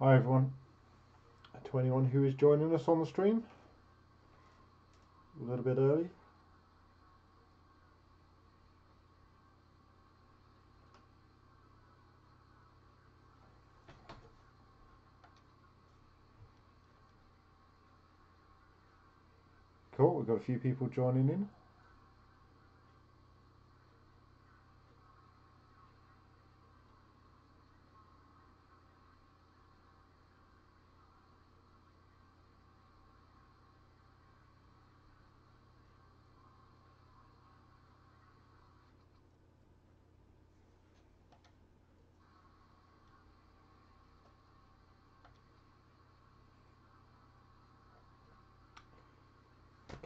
Hi everyone, to anyone who is joining us on the stream a little bit early. Cool, we've got a few people joining in.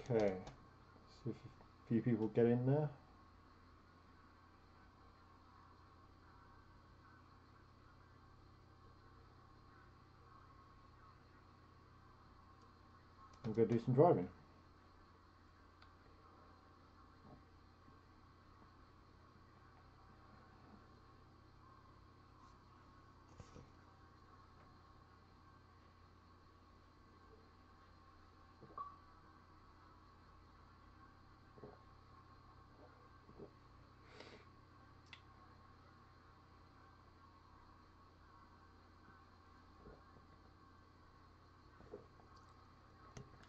Okay, see if a few people get in there. We'll go do some driving.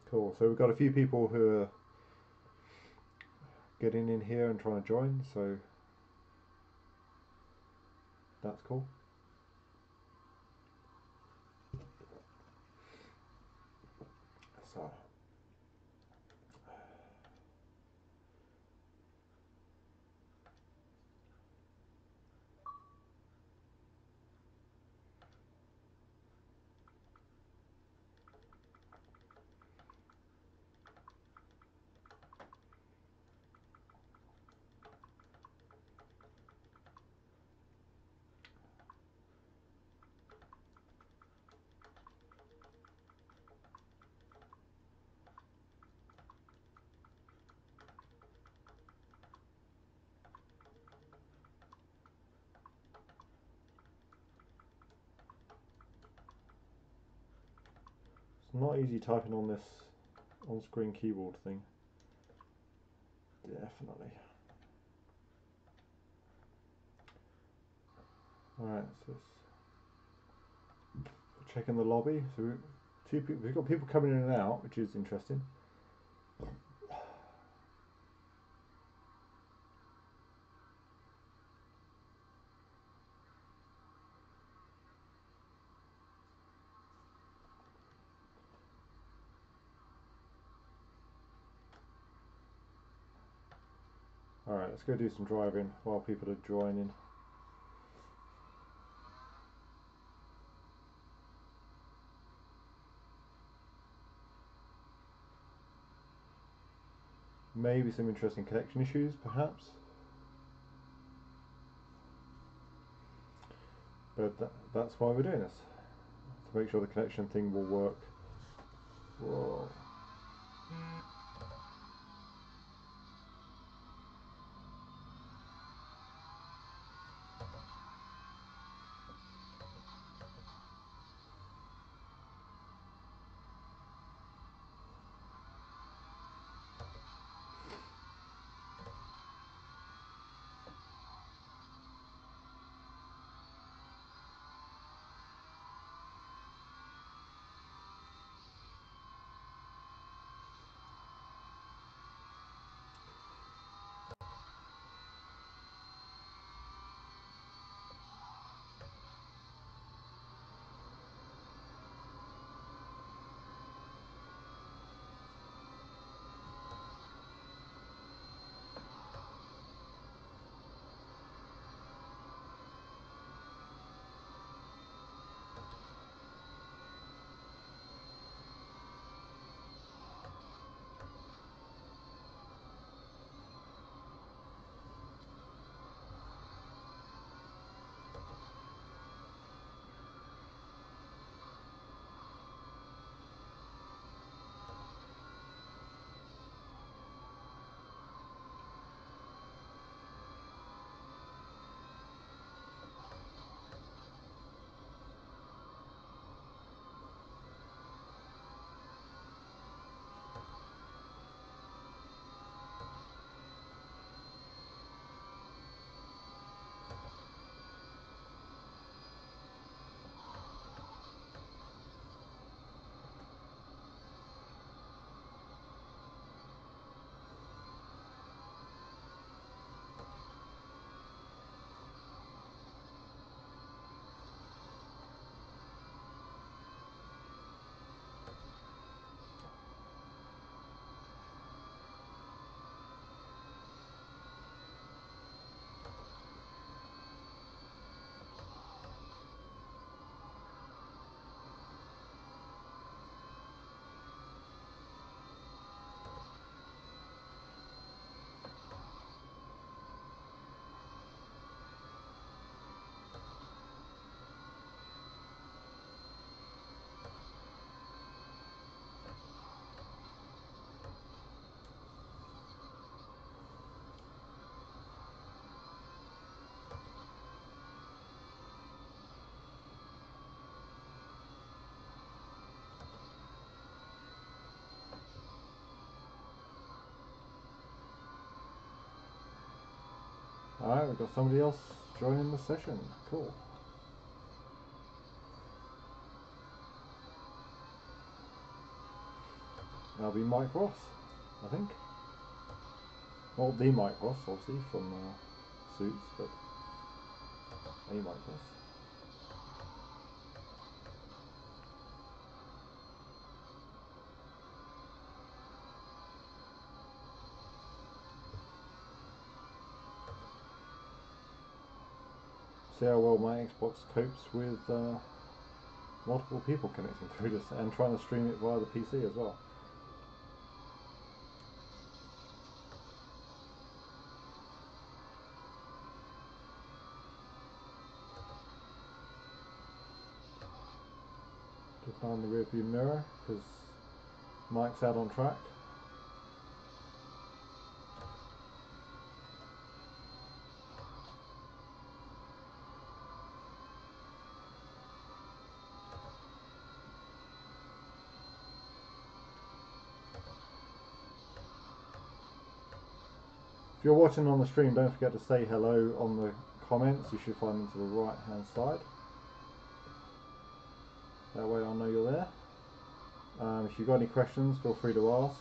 Cool, so we've got a few people who are getting in here and trying to join, so that's cool. So it's not easy typing on this on-screen keyboard thing. Definitely. Alright, so checking the lobby. So we've got people coming in and out, which is interesting. Alright, let's go do some driving while people are joining. Maybe some interesting connection issues, perhaps. But that's why we're doing this. To make sure the connection thing will work. Whoa. Alright, we've got somebody else joining the session. Cool. That'll be Mike Ross, I think. Not the Mike Ross, obviously, from Suits, but a Mike Ross. See how well my Xbox copes with multiple people connecting through this and trying to stream it via the PC as well. Just on the rearview mirror because Mike's out on track. If you're watching on the stream, don't forget to say hello on the comments. You should find them to the right hand side. That way I'll know you're there. If you've got any questions, feel free to ask.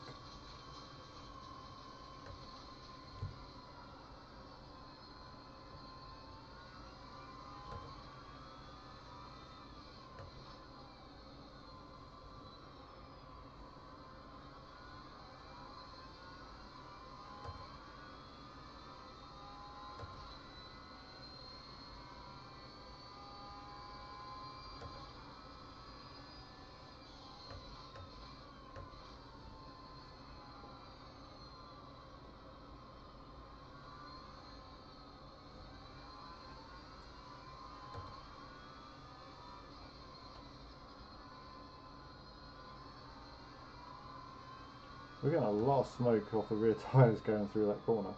We're getting a lot of smoke off the rear tyres going through that corner.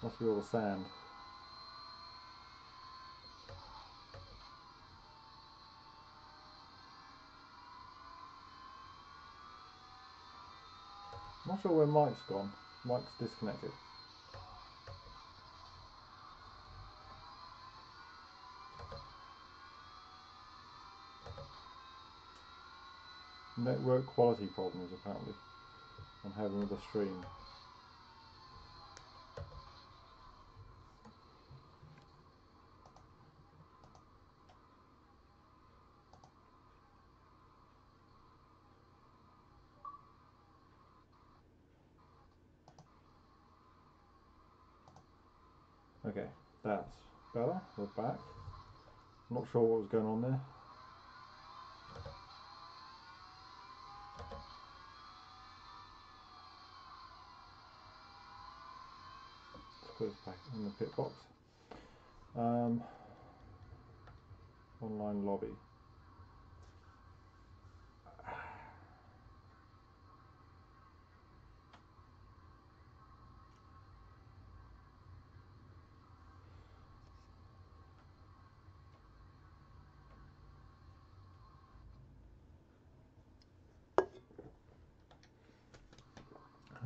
Must be all the sand. I'm not sure where Mike's gone. Mike's disconnected. Network quality problems apparently I'm having with the stream. Okay, that's better. We're back. Not sure what was going on there. Let's put this back in the pit box. Online lobby.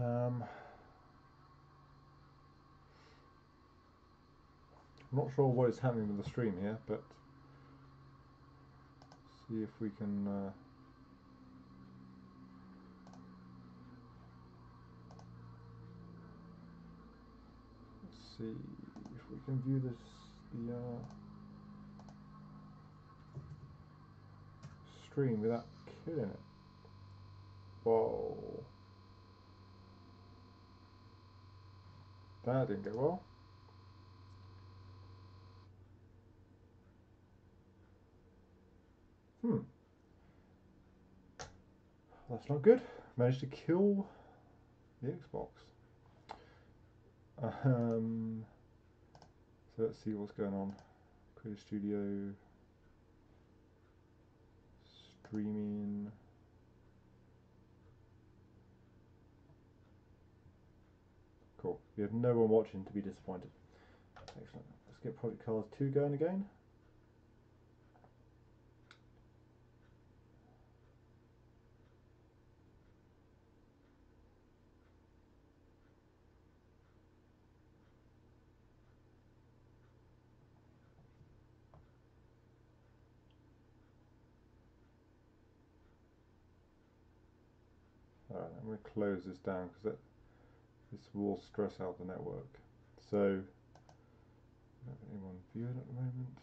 I'm not sure what is happening with the stream here, but see if we can let's see if we can view this the stream without killing it. Whoa, that didn't go well. That's not good. Managed to kill the Xbox. So let's see what's going on. Create a studio. Streaming. Cool. We have no one watching to be disappointed. Excellent. Let's get Project Cars 2 going again. I'm going to close this down because this will stress out the network. So, I don't have anyone viewing at the moment.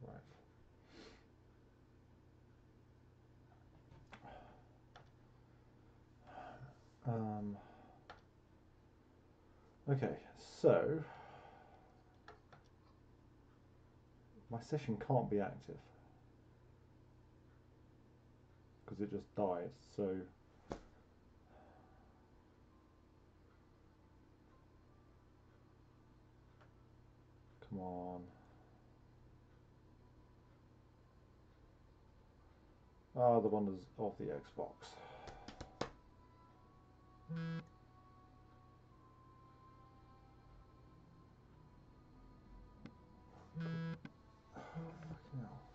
Right. Okay, so my session can't be active because it just died. So come on. Ah, the wonders of the Xbox.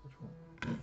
Which one?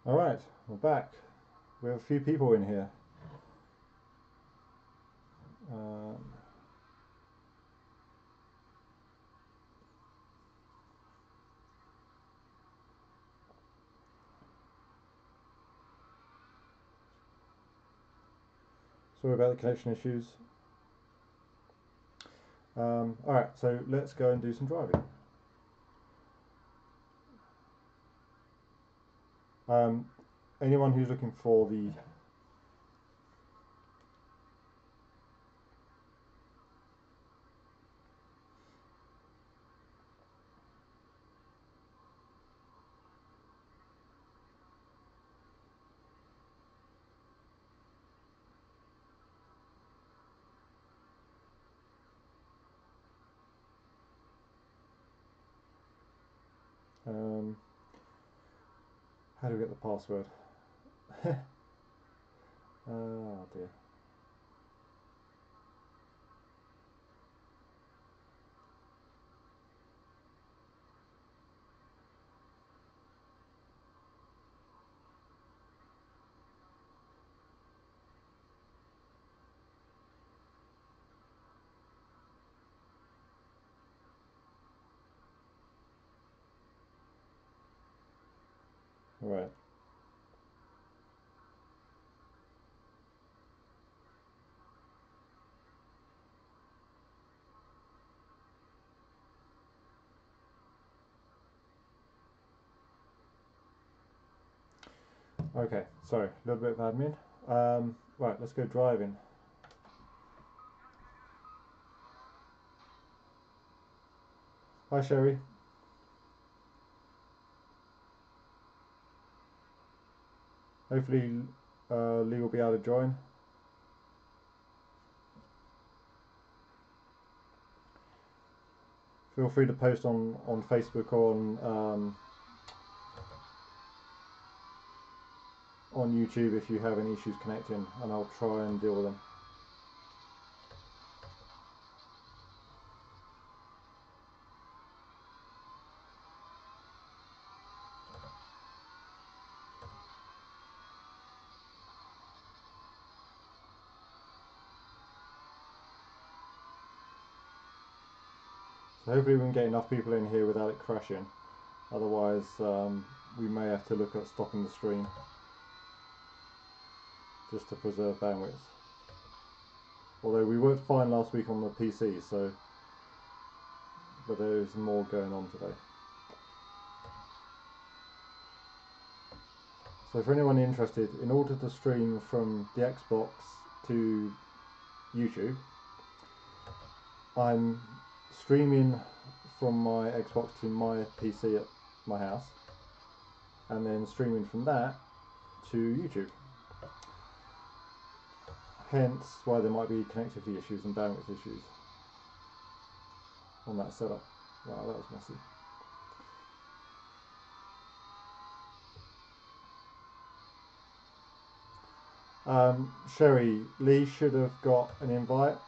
Alright, we're back. We have a few people in here. Sorry about the connection issues. Alright, so let's go and do some driving. Anyone who's looking for the how do we get the password? Oh dear. Alright. Okay, sorry, a little bit of admin. Right, let's go driving. Hi Sherry. Hopefully Lee will be able to join. Feel free to post on Facebook or on YouTube if you have any issues connecting, and I'll try and deal with them. So hopefully we can get enough people in here without it crashing. Otherwise we may have to look at stopping the stream just to preserve bandwidth. Although we worked fine last week on the PC, so but there is more going on today. So for anyone interested, in order to stream from the Xbox to YouTube, I'm streaming from my Xbox to my PC at my house, and then streaming from that to YouTube. Hence why there might be connectivity issues and bandwidth issues on that setup. Wow, that was messy. Sherry, Lee should have got an invite.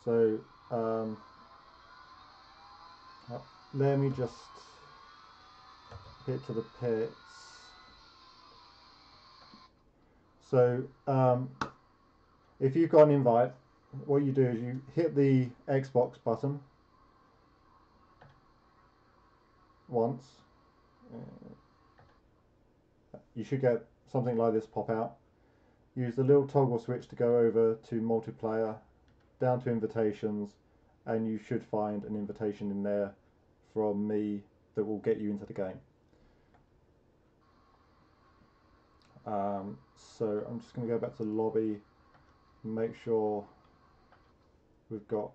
So let me just hit to the pits. So if you've got an invite, what you do is you hit the Xbox button once. You should get something like this pop out. Use the little toggle switch to go over to multiplayer, down to invitations, and you should find an invitation in there from me that will get you into the game. So I'm just going to go back to the lobby, make sure we've got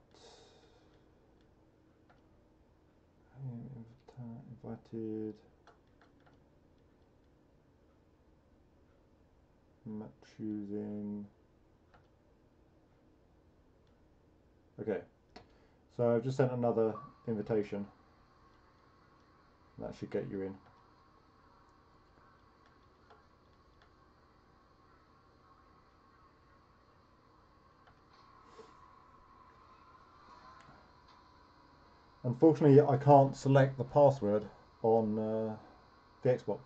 invited, map choosing. Okay, so I've just sent another invitation. That should get you in. Unfortunately, I can't select the password on the Xbox,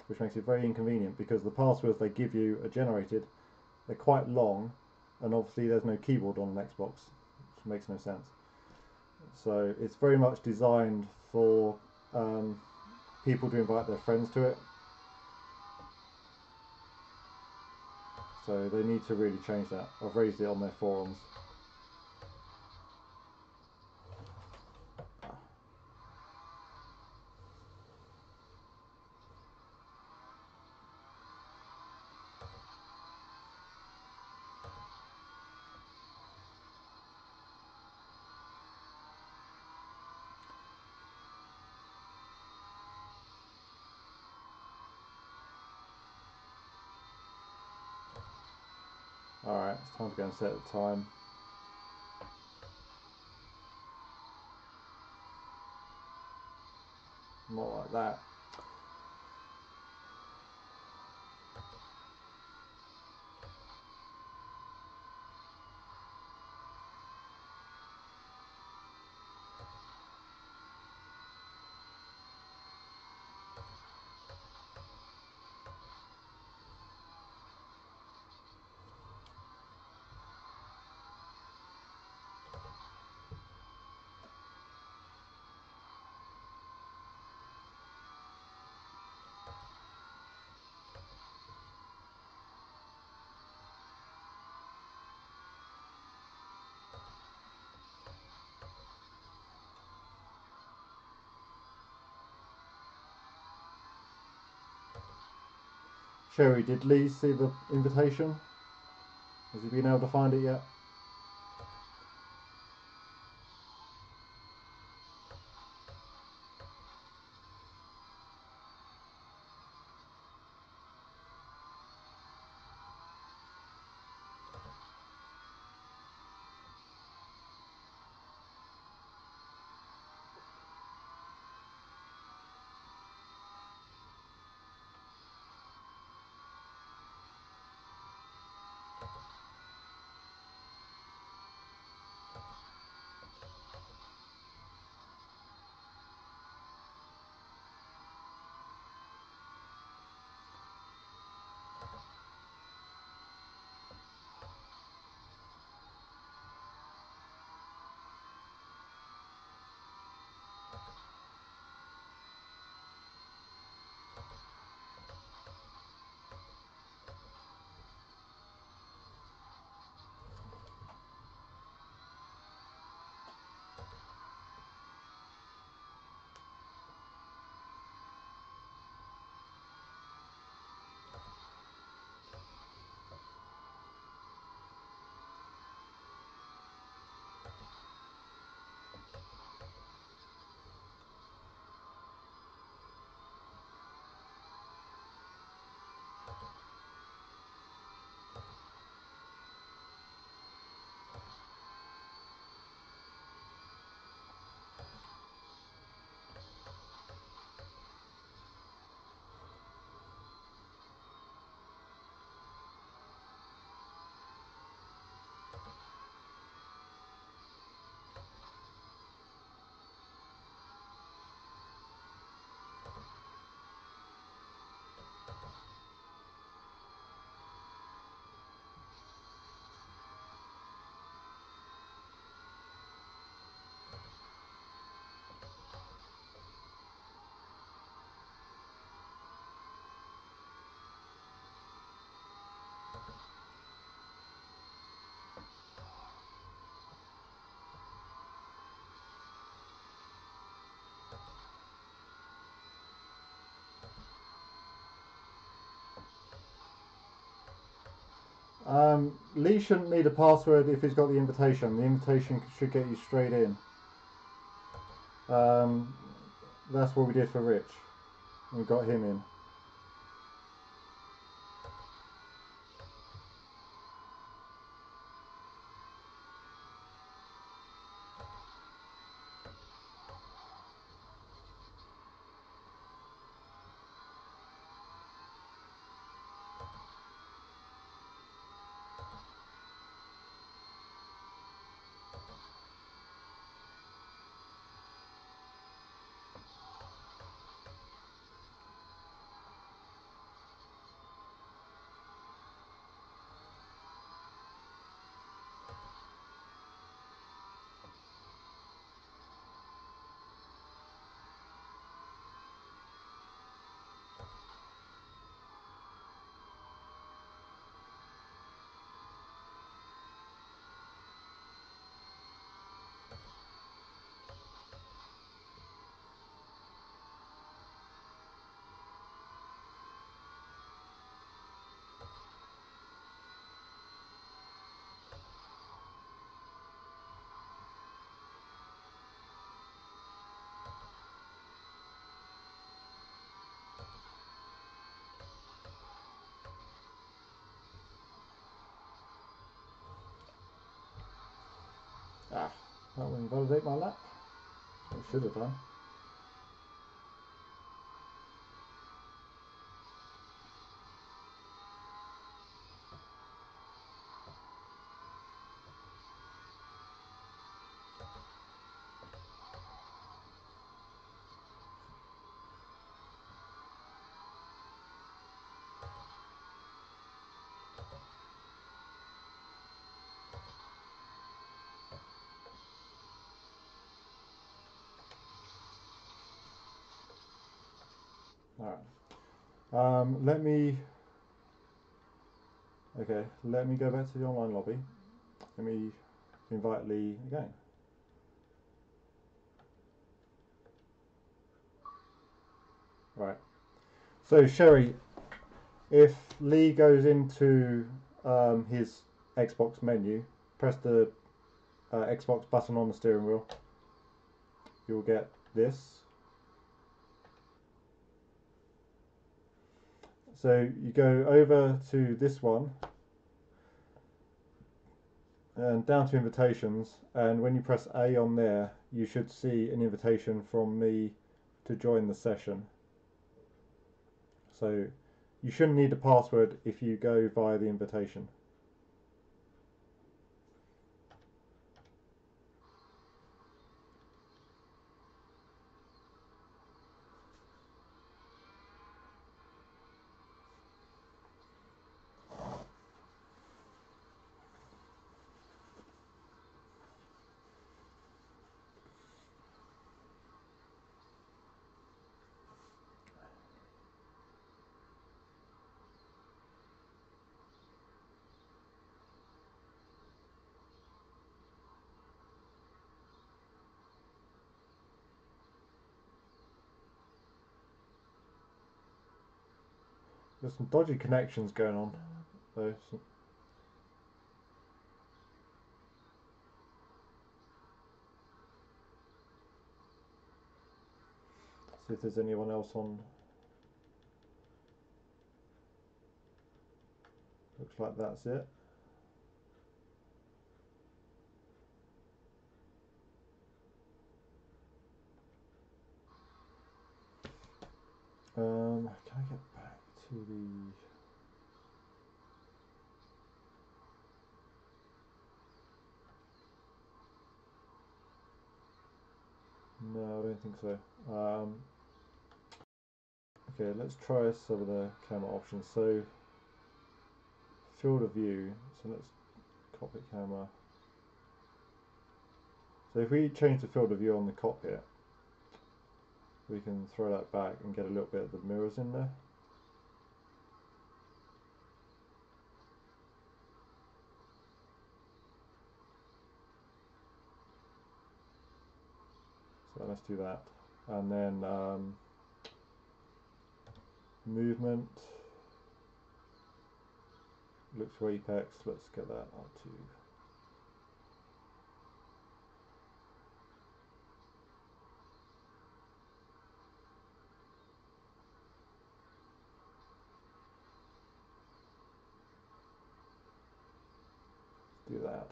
which makes it very inconvenient because the passwords they give you are generated, they're quite long, and obviously there's no keyboard on an Xbox, which makes no sense. So it's very much designed for people to invite their friends to it. So they need to really change that. I've raised it on their forums. Alright, it's time to go and set the time. Not like that. Sherry, did Lee see the invitation? Has he been able to find it yet? Lee shouldn't need a password if he's got the invitation. The invitation should get you straight in. That's what we did for Rich. We got him in. Ah, that will invalidate my lap. It should have done. Alright. Let me go back to the online lobby. Let me invite Lee again. Right. So Sherry, if Lee goes into his Xbox menu, press the Xbox button on the steering wheel, you'll get this. So you go over to this one and down to invitations, and when you press A on there, you should see an invitation from me to join the session. So you shouldn't need a password if you go via the invitation. There's some dodgy connections going on, though. See if there's anyone else on. Looks like that's it. Can I get back to the... No, I don't think so. Okay, let's try some of the camera options. So, field of view. So let's cockpit camera. So if we change the field of view on the cockpit, we can throw that back and get a little bit of the mirrors in there. So let's do that. And then movement. Look to apex. Let's get that up to... do that.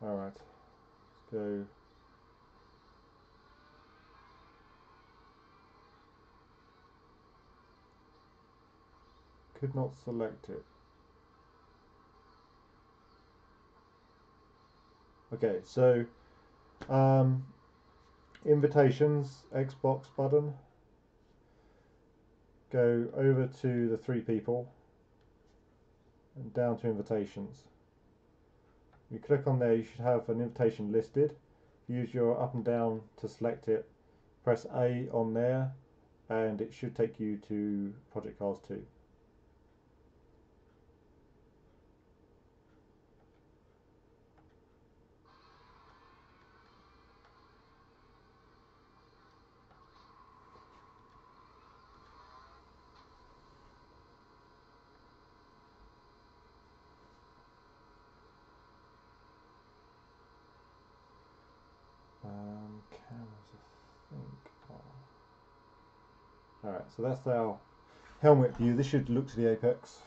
Alright, let's go. Could not select it. Okay, so invitations, Xbox button. Go over to the 3 people and down to invitations. You click on there, you should have an invitation listed. Use your up and down to select it. Press A on there and it should take you to Project Cars 2. Cameras, I think. Alright, so that's our helmet view. This should look to the apex.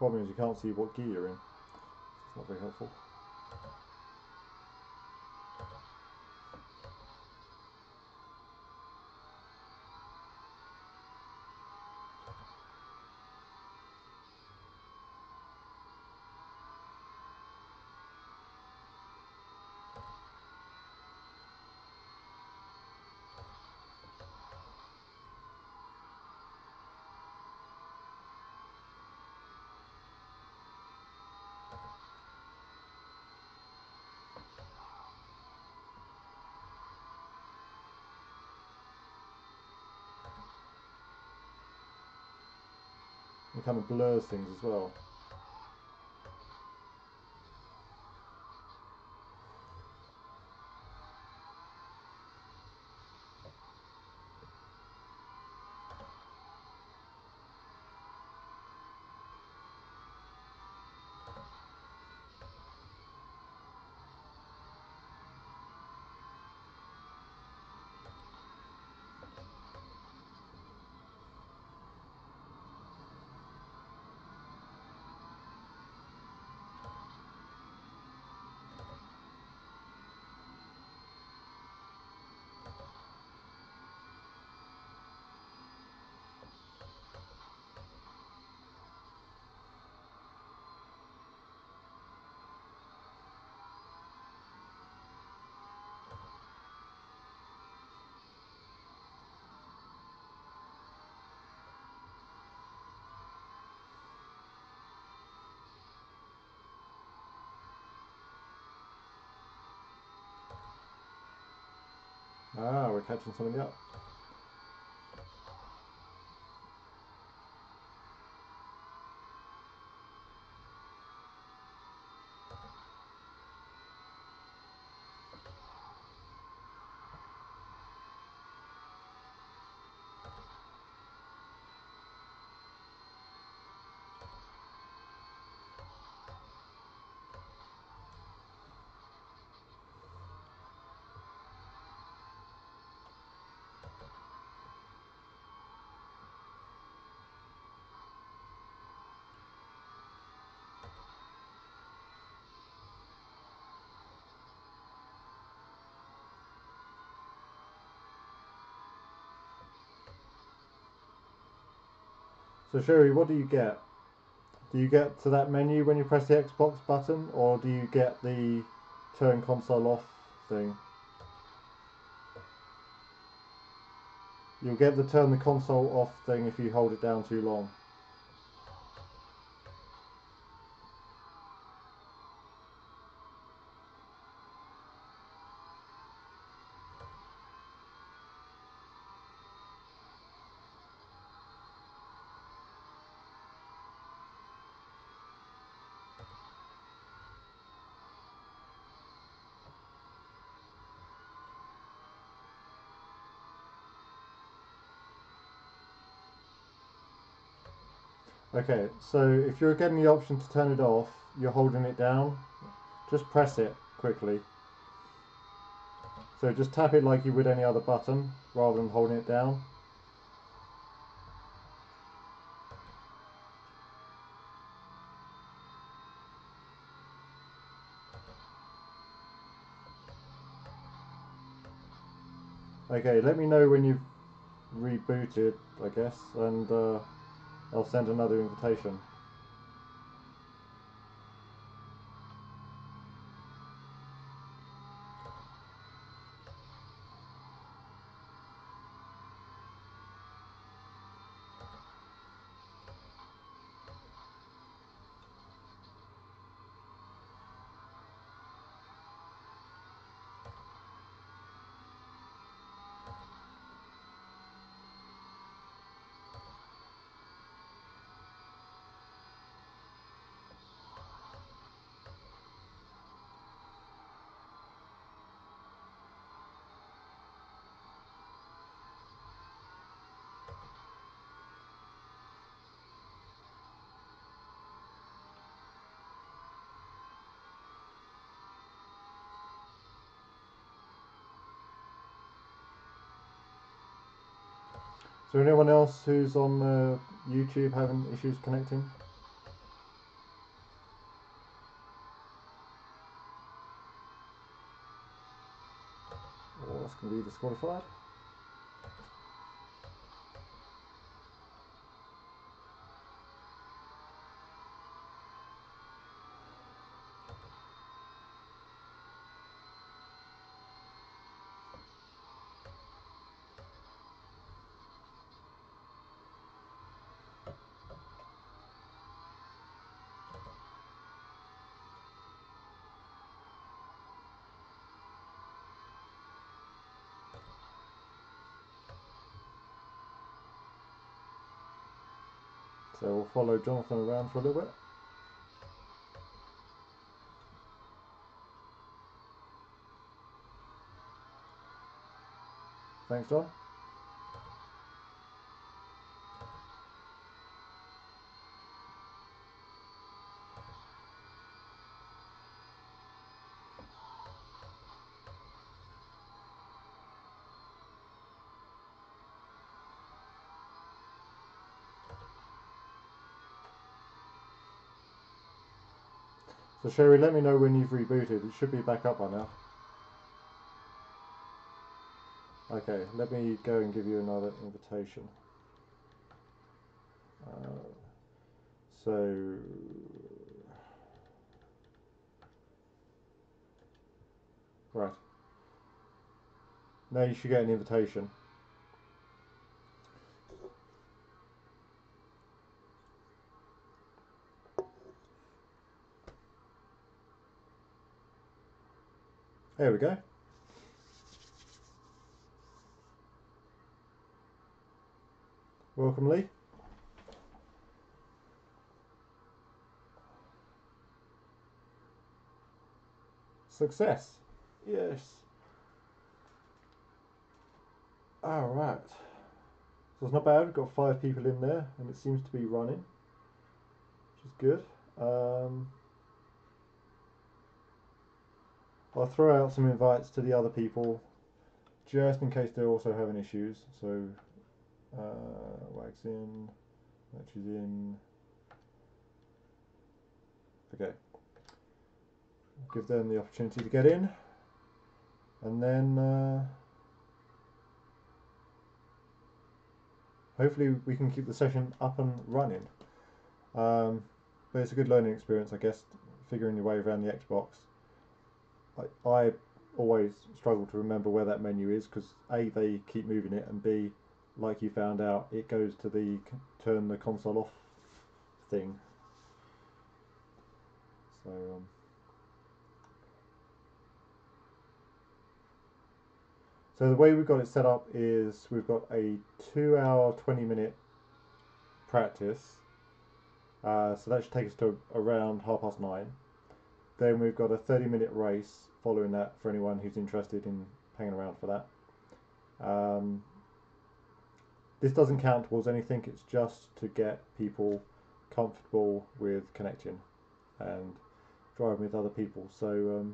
Problem is you can't see what gear you're in. It's not very helpful. It kind of blurs things as well. Ah, we're catching something up. So Sherry, what do you get? Do you get to that menu when you press the Xbox button, or do you get the turn console off thing? You'll get the turn the console off thing if you hold it down too long. Okay, so if you're getting the option to turn it off, you're holding it down, just press it quickly. So just tap it like you would any other button, rather than holding it down. Okay, let me know when you've rebooted, I guess, and I'll send another invitation. Is there anyone else who's on YouTube having issues connecting? That's going to be disqualified. So we'll follow Jonathan around for a little bit. Thanks, John. So Sherry, let me know when you've rebooted. It should be back up by now. Okay, let me go and give you another invitation. So right, now you should get an invitation. There we go. Welcome, Lee. Success. Yes. Alright. So it's not bad. We've got 5 people in there and it seems to be running, which is good. I'll throw out some invites to the other people just in case they're also having issues. So Wax in, Match is in. Okay. Give them the opportunity to get in, and then hopefully we can keep the session up and running. But it's a good learning experience, I guess, figuring your way around the Xbox. I always struggle to remember where that menu is because A, they keep moving it, and B, like you found out, it goes to the turn the console off thing. So the way we've got it set up is we've got a 2-hour, 20-minute practice. So that should take us to around 9:30. Then we've got a 30-minute race following that for anyone who's interested in hanging around for that. This doesn't count towards anything, it's just to get people comfortable with connecting and driving with other people. So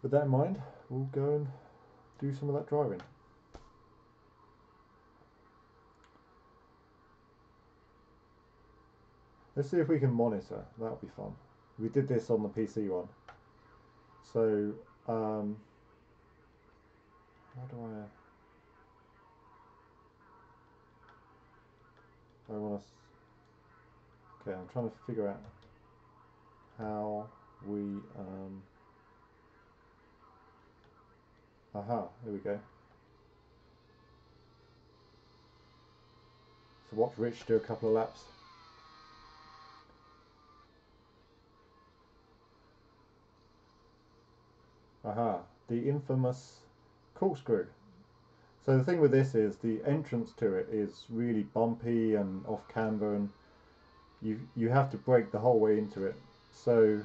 with that in mind, we'll go and do some of that driving. Let's see if we can monitor. That'll be fun. We did this on the PC one. So how do I want to. Okay, I'm trying to figure out how we. Aha, here we go. So watch Rich do a couple of laps. Aha, the infamous corkscrew. So the thing with this is the entrance to it is really bumpy and off camber, and you have to brake the whole way into it. So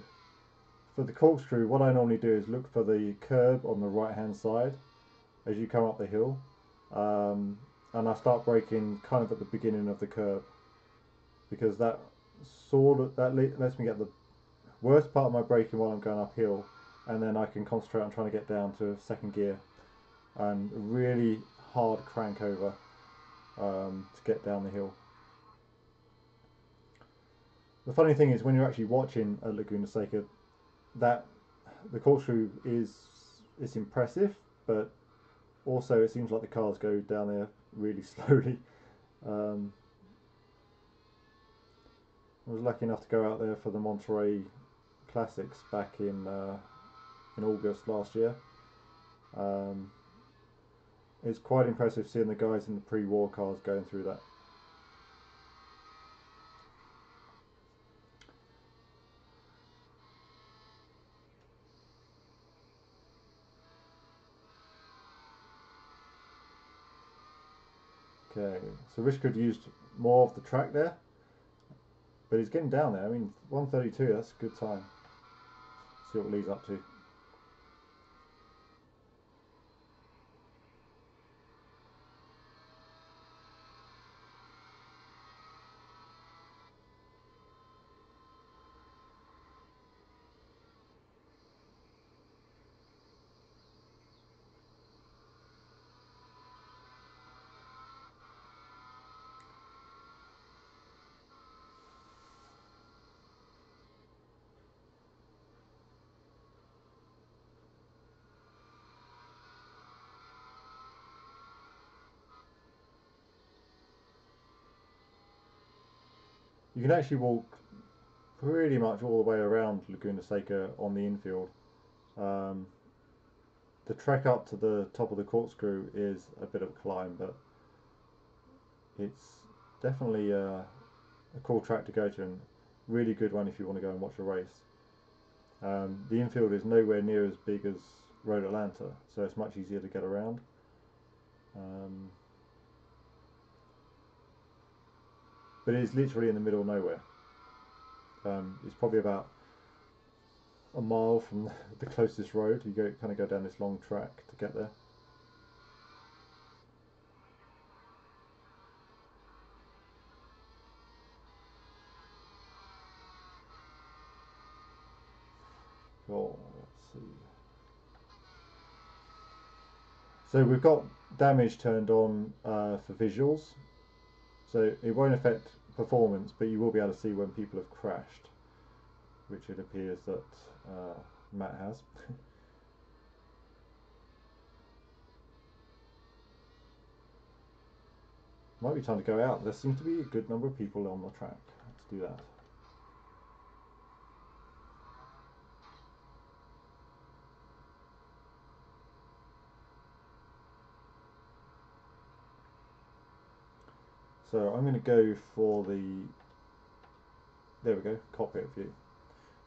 for the corkscrew, what I normally do is look for the curb on the right hand side as you come up the hill, and I start braking kind of at the beginning of the curb, because that lets me get the worst part of my braking while I'm going uphill, and then I can concentrate on trying to get down to second gear and really hard crank over to get down the hill. The funny thing is, when you're actually watching a Laguna Seca, that the corkscrew is it's impressive, but also it seems like the cars go down there really slowly. Um, I was lucky enough to go out there for the Monterey Classics back in August last year. Um, it's quite impressive seeing the guys in the pre-war cars going through that. Okay, so Rishkard used more of the track there, but he's getting down there. I mean, 132, that's a good time. See what Lee's up to. You can actually walk pretty much all the way around Laguna Seca on the infield. Um, the trek up to the top of the corkscrew is a bit of a climb, but it's definitely a cool track to go to, and really good one if you want to go and watch a race. The infield is nowhere near as big as Road Atlanta, so it's much easier to get around. Um, but it is literally in the middle of nowhere. It's probably about a mile from the closest road. You kind of go down this long track to get there. Oh, let's see. So we've got damage turned on for visuals, so it won't affect performance, but you will be able to see when people have crashed, which it appears that Matt has. Might be time to go out. There seems to be a good number of people on the track. Let's do that. So I'm going to go for there we go, cockpit view.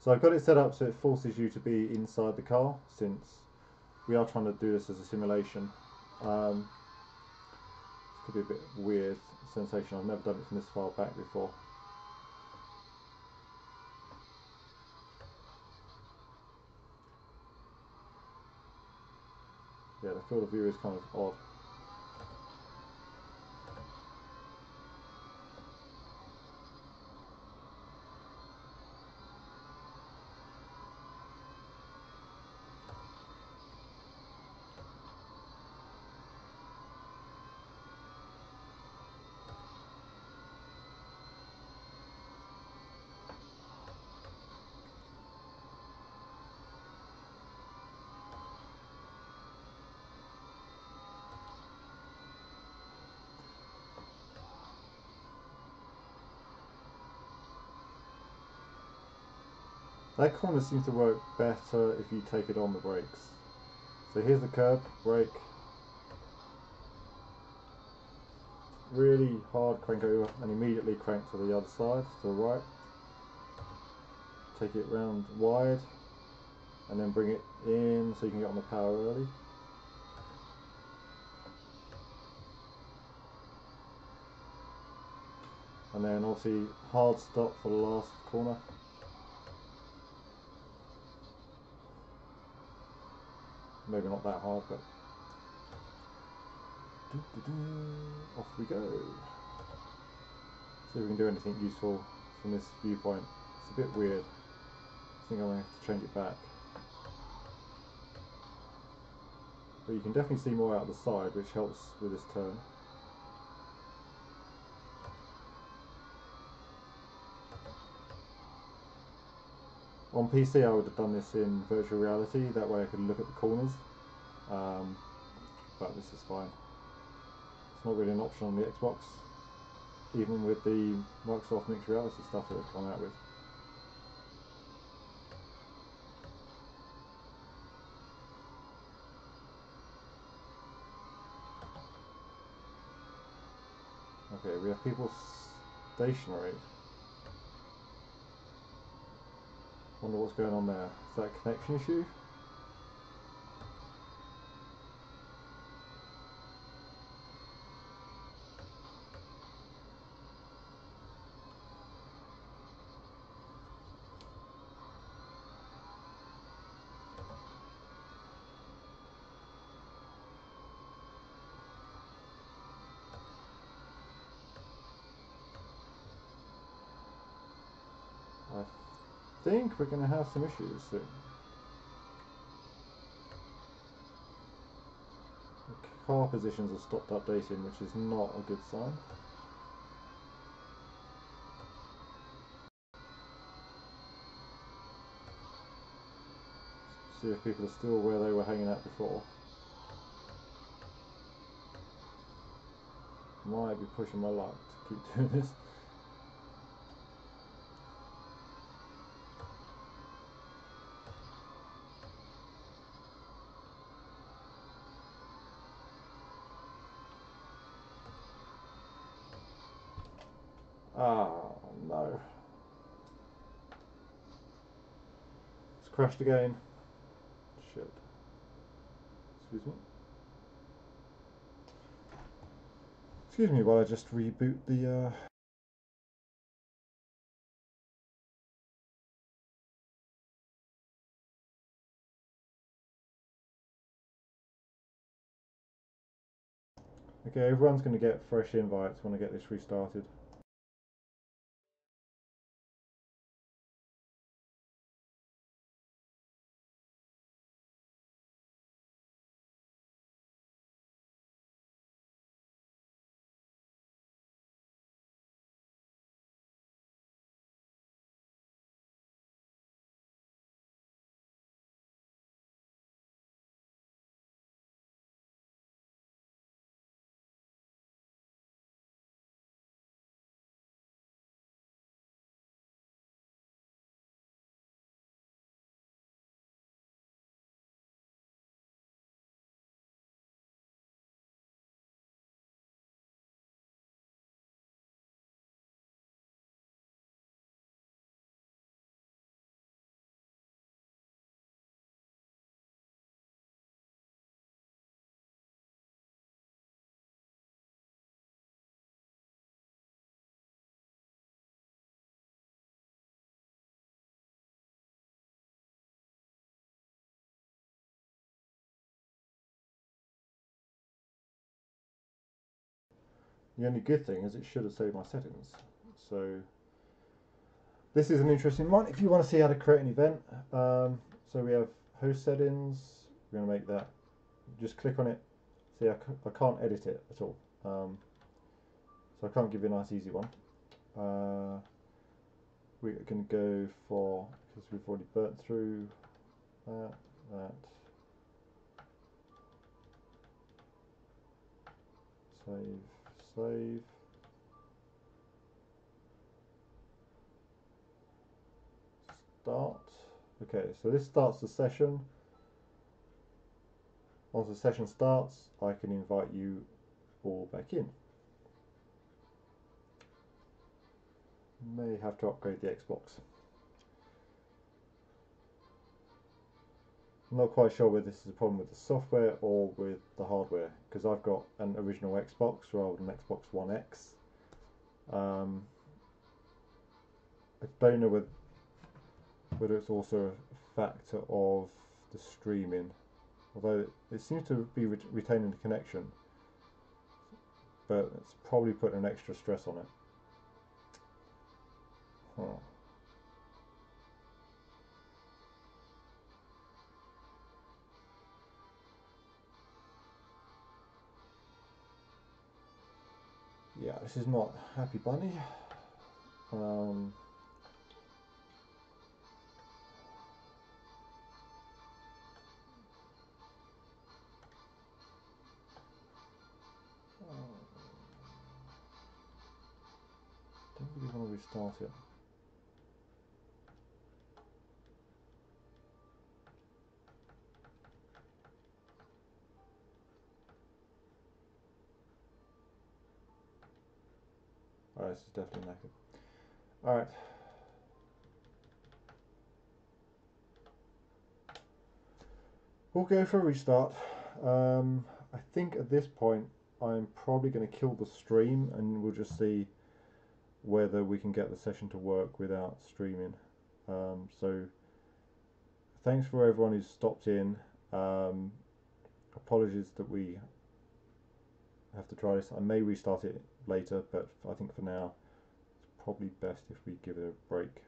So I've got it set up so it forces you to be inside the car, since we are trying to do this as a simulation. This could be a bit weird sensation. I've never done it from this far back before. Yeah, the field of view is kind of odd. That corner seems to work better if you take it on the brakes. So here's the curb, brake, really hard crank over and immediately crank to the other side, to the right. Take it round wide and then bring it in so you can get on the power early. And then obviously hard stop for the last corner. Maybe not that hard, but off we go. See if we can do anything useful from this viewpoint. It's a bit weird. I think I'm going to have to change it back. But you can definitely see more out of the side, which helps with this turn. On PC I would have done this in virtual reality, that way I could look at the corners. but this is fine. It's not really an option on the Xbox, even with the Microsoft mixed reality stuff that they've come out with. Okay, we have people stationary. Wonder what's going on there. Is that a connection issue? I think we're going to have some issues soon. The car positions have stopped updating, which is not a good sign. See if people are still where they were hanging out before. Might be pushing my luck to keep doing this. Ah, no. It's crashed again. Shit. Excuse me. Excuse me while I just reboot the Okay, everyone's going to get fresh invites when I get this restarted. The only good thing is it should have saved my settings. So this is an interesting one if you want to see how to create an event. So we have host settings. We're going to make that. Just click on it. See, I can't edit it at all. So I can't give you a nice easy one. We're going to go for, because we've already burnt through that. Save. Start. Okay, so this starts the session. Once the session starts, I can invite you all back in. May have to upgrade the Xbox. I'm not quite sure whether this is a problem with the software or with the hardware, because I've got an original Xbox rather than Xbox One X. I don't know whether it's also a factor of the streaming, although it seems to be retaining the connection, but it's probably putting an extra stress on it. Huh. Yeah, this is not Happy Bunny. restart it. Alright, this is definitely knackered. Alright. We'll go for a restart. I think at this point I'm probably going to kill the stream and we'll just see whether we can get the session to work without streaming. So thanks for everyone who's stopped in. Apologies that we have to try this. I may restart it later, but I think for now it's probably best if we give it a break.